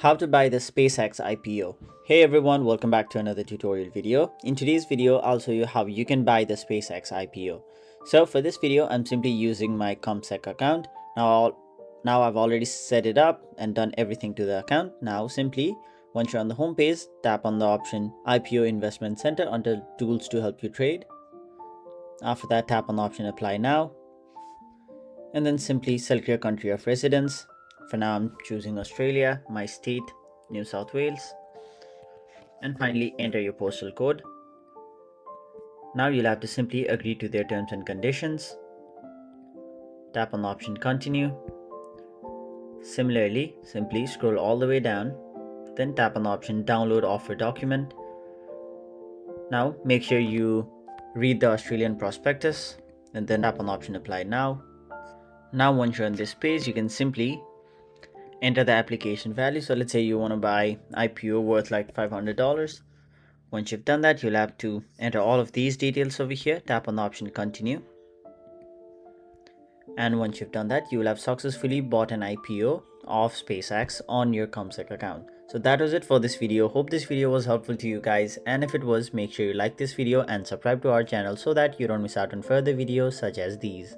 How to buy the SpaceX IPO. Hey everyone, welcome back to another tutorial video. In today's video, I'll show you how you can buy the SpaceX IPO. So for this video, I'm simply using my CommSec account. Now I've already set it up and done everything to the account. Now simply, once you're on the home page, tap on the option IPO Investment Center under Tools to help you trade. After that, tap on the option Apply Now. And then simply select your country of residence. For now, I'm choosing Australia, my state, New South Wales. And finally, enter your postal code. Now you'll have to simply agree to their terms and conditions. Tap on the option Continue. Similarly, simply scroll all the way down. Then tap on the option Download Offer Document. Now make sure you read the Australian prospectus and then tap on the option Apply Now. Now once you're on this page, you can simply enter the application value. So let's say you want to buy IPO worth like $500. Once you've done that, you'll have to enter all of these details over here. Tap on the option Continue. And once you've done that, you will have successfully bought an IPO of SpaceX on your CommSec account. So that was it for this video. Hope this video was helpful to you guys. And if it was, make sure you like this video and subscribe to our channel so that you don't miss out on further videos such as these.